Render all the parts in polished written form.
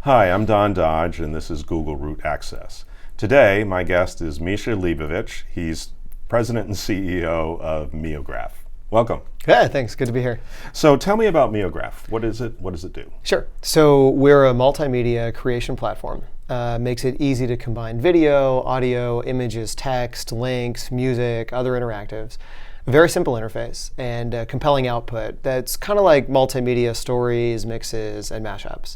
Hi, I'm Don Dodge, and this is Google Root Access. Today, my guest is Misha Leybovich. He's President and CEO of Meograph. Welcome. Yeah, thanks. Good to be here. So tell me about Meograph. What is it? What does it do? Sure. So we're a multimedia creation platform. Makes it easy to combine video, audio, images, text, links, music, other interactives. Very simple interface and compelling output that's kind of like multimedia stories, mixes, and mashups.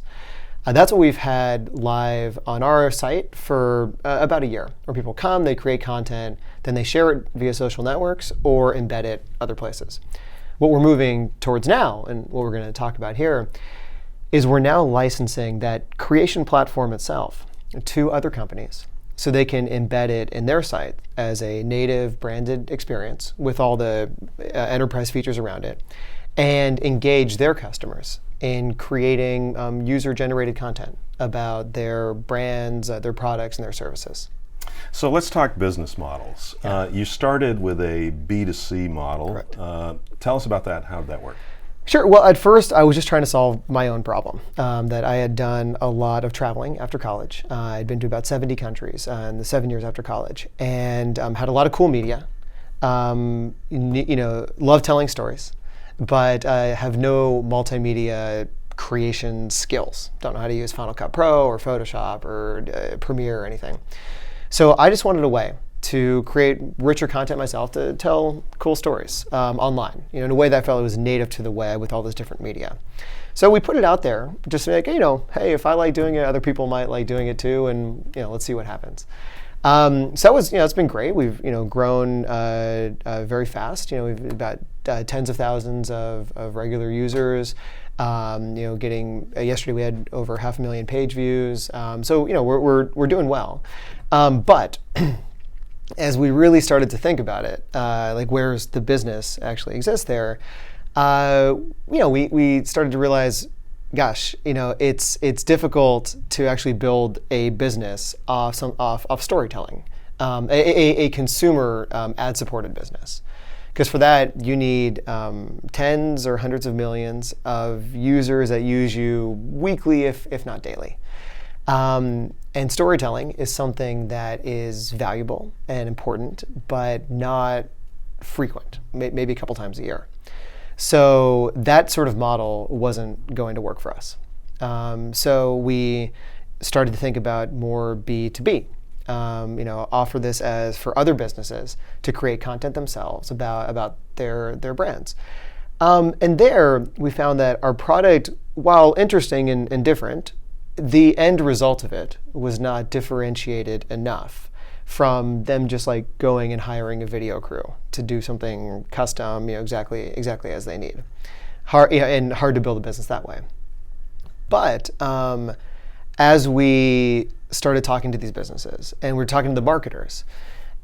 That's what we've had live on our site for about a year, where people come, they create content, then they share it via social networks or embed it other places. What we're moving towards now, and what we're going to talk about here, is we're now licensing that creation platform itself to other companies so they can embed it in their site as a native branded experience with all the enterprise features around it and engage their customers in creating user-generated content about their brands, their products, and their services. So let's talk business models. Yeah. You started with a B2C model. Correct. Tell us about that. How did that work? Sure. Well, at first, I was just trying to solve my own problem. That I had done a lot of traveling after college. I'd been to about 70 countries in the 7 years after college, and had a lot of cool media. Love telling stories, but have no multimedia creation skills. Don't know how to use Final Cut Pro or Photoshop or Premiere or anything. So I just wanted a way to create richer content myself to tell cool stories online, in a way that I felt was native to the web with all this different media. So we put it out there, just like, hey, if I like doing it, other people might like doing it too, and let's see what happens. So that was, it's been great. We've, grown very fast. We've about tens of thousands of regular users. Yesterday we had over 500,000 page views. So we're doing well. But as we really started to think about it, like where's the business actually exists there, we started to realize, gosh, it's difficult to actually build a business off storytelling, a consumer ad-supported business. Because for that, you need tens or hundreds of millions of users that use you weekly, if not daily. And storytelling is something that is valuable and important, but not frequent, maybe a couple times a year. So that sort of model wasn't going to work for us. So we started to think about more B2B. Offer this as for other businesses to create content themselves about their brands. And there we found that our product, while interesting and different, the end result of it was not differentiated enough from them just like going and hiring a video crew to do something custom, exactly as they need. Hard to build a business that way. But as we started talking to these businesses, and we're talking to the marketers,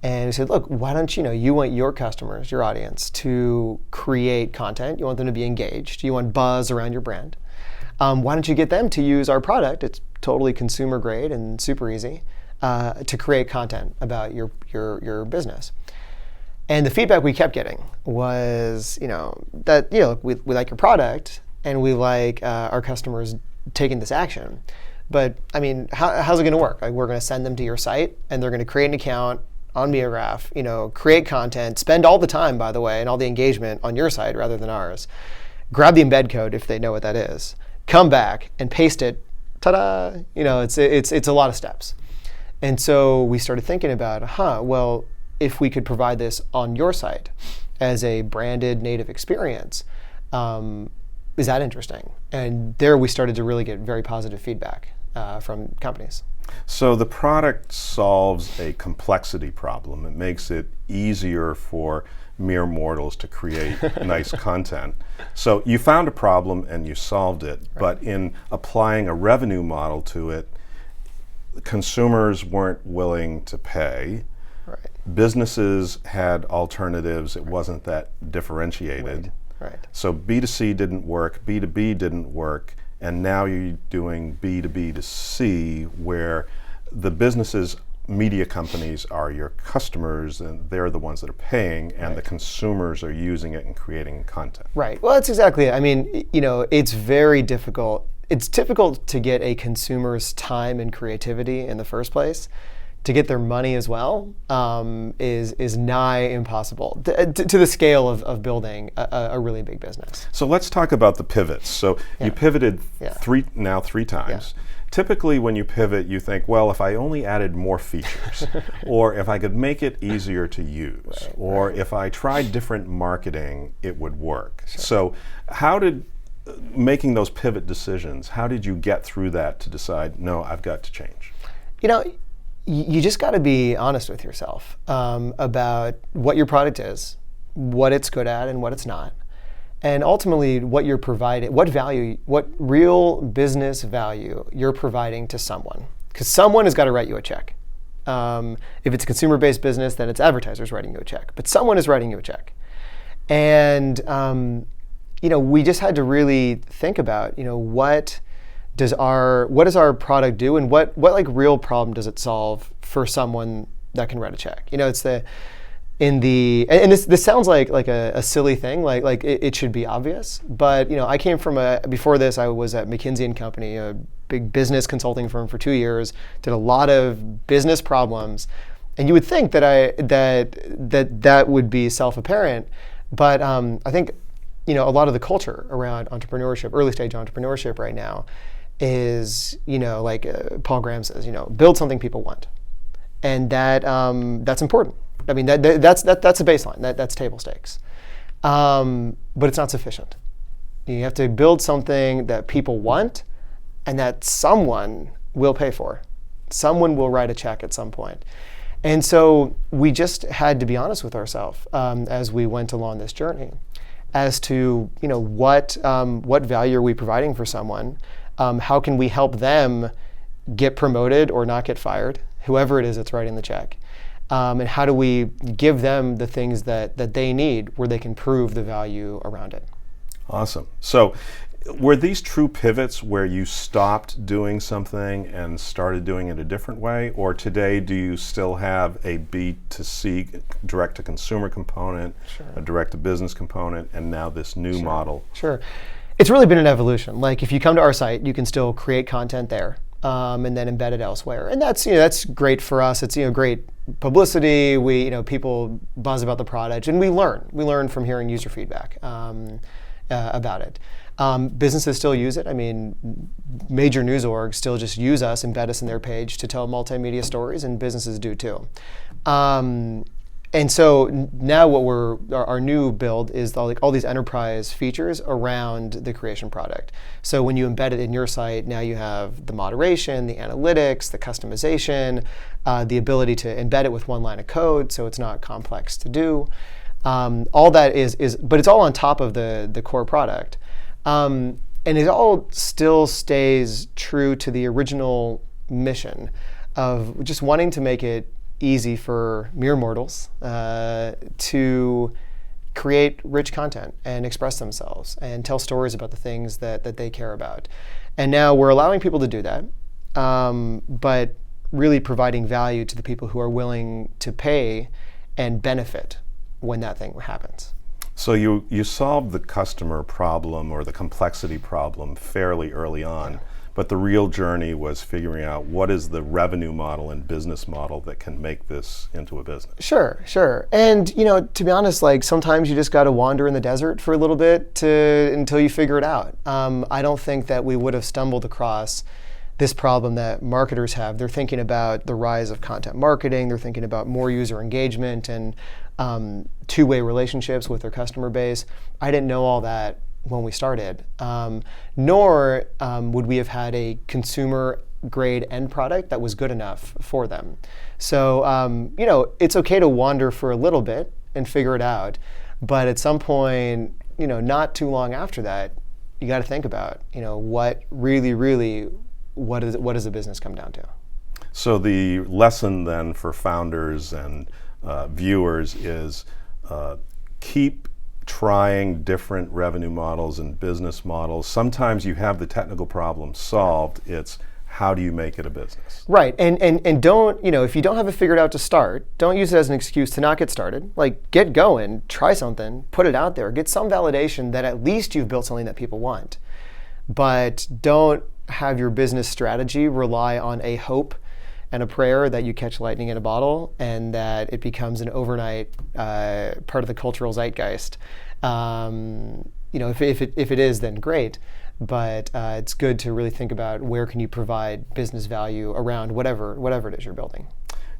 and we said, look, why don't you want your customers, your audience, to create content. You want them to be engaged. You want buzz around your brand. Why don't you get them to use our product? It's totally consumer grade and super easy to create content about your business. And the feedback we kept getting was, that we like your product and we like our customers taking this action. But I mean, how's it going to work? Like, we're going to send them to your site, and they're going to create an account on Meograph, create content, spend all the time, by the way, and all the engagement on your site rather than ours. Grab the embed code if they know what that is. Come back and paste it. Ta-da! It's a lot of steps. And so we started thinking about, well, if we could provide this on your site as a branded native experience, is that interesting? And there we started to really get very positive feedback from companies. So the product solves a complexity problem. It makes it easier for mere mortals to create nice content. So you found a problem and you solved it, right. But in applying a revenue model to it, consumers weren't willing to pay. Right. Businesses had alternatives. It wasn't that differentiated. Right. So B2C didn't work, B2B didn't work, and now you're doing B2B2C, where the businesses, media companies are your customers, and they're the ones that are paying, and the consumers are using it and creating content. Right. Well, that's exactly it. I mean, it's very difficult it's difficult to get a consumer's time and creativity in the first place. To get their money as well is nigh impossible to the scale of building a really big business. So let's talk about the pivots. So you pivoted Yeah. three times. Yeah. Typically when you pivot, you think, well, if I only added more features, or if I could make it easier to use, or if I tried different marketing, it would work. Sure. So how did making those pivot decisions, how did you get through that to decide, no, I've got to change? You just got to be honest with yourself about what your product is, what it's good at and what it's not, and ultimately what you're providing, what real business value you're providing to someone. Because someone has got to write you a check. If it's a consumer-based business, then it's advertisers writing you a check, but someone is writing you a check. And we just had to really think about what does our product do, and what like real problem does it solve for someone that can write a check? It's and this sounds like a silly thing, like it should be obvious, but I came from before this I was at McKinsey & Company, a big business consulting firm for 2 years, did a lot of business problems, and you would think that would be self-apparent, but I think a lot of the culture around entrepreneurship, early stage entrepreneurship right now, is like Paul Graham says, build something people want, and that's important. I mean that's a baseline. That's table stakes, but it's not sufficient. You have to build something that people want, and that someone will pay for. Someone will write a check at some point, and so we just had to be honest with ourselves as we went along this journey, as to what value are we providing for someone. How can we help them get promoted or not get fired, whoever it is that's writing the check? And how do we give them the things that they need where they can prove the value around it? Awesome. So were these true pivots where you stopped doing something and started doing it a different way? Or today do you still have a B2C, direct-to-consumer component, Sure. a direct-to-business component, and now this new Sure. model? Sure. It's really been an evolution. Like if you come to our site, you can still create content there and then embed it elsewhere, and that's great for us. It's great publicity. We people buzz about the product, and we learn from hearing user feedback about it. Businesses still use it. I mean, major news orgs still just use us, embed us in their page to tell multimedia stories, and businesses do too. And so now our new build is all these enterprise features around the creation product. So when you embed it in your site, now you have the moderation, the analytics, the customization, the ability to embed it with one line of code so it's not complex to do. All that but it's all on top of the core product. And it all still stays true to the original mission of just wanting to make it easy for mere mortals to create rich content and express themselves and tell stories about the things that they care about. And now we're allowing people to do that, but really providing value to the people who are willing to pay and benefit when that thing happens. So you solved the customer problem or the complexity problem fairly early on. Yeah. But the real journey was figuring out what is the revenue model and business model that can make this into a business. Sure. And to be honest, like sometimes you just got to wander in the desert for a little bit until you figure it out. I don't think that we would have stumbled across this problem that marketers have. They're thinking about the rise of content marketing. They're thinking about more user engagement and two-way relationships with their customer base. I didn't know all that when we started, nor would we have had a consumer-grade end product that was good enough for them. So, it's okay to wander for a little bit and figure it out, but at some point, not too long after that, you got to think about, what does a business come down to? So the lesson then for founders and viewers is keep trying different revenue models and business models. Sometimes you have the technical problem solved. It's how do you make it a business? Right, and don't, if you don't have it figured out to start, don't use it as an excuse to not get started. Like, get going, try something, put it out there, get some validation that at least you've built something that people want. but don't have your business strategy rely on a hope and a prayer that you catch lightning in a bottle and that it becomes an overnight part of the cultural zeitgeist. If it is, then great. But it's good to really think about where can you provide business value around whatever it is you're building.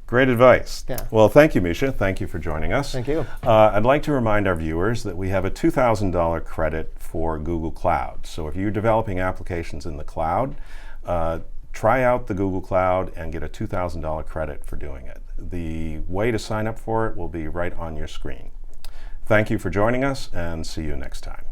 Great advice. Yeah. Well, thank you, Misha. Thank you for joining us. Thank you. I'd like to remind our viewers that we have a $2,000 credit for Google Cloud. So if you're developing applications in the cloud, try out the Google Cloud and get a $2,000 credit for doing it. The way to sign up for it will be right on your screen. Thank you for joining us, and see you next time.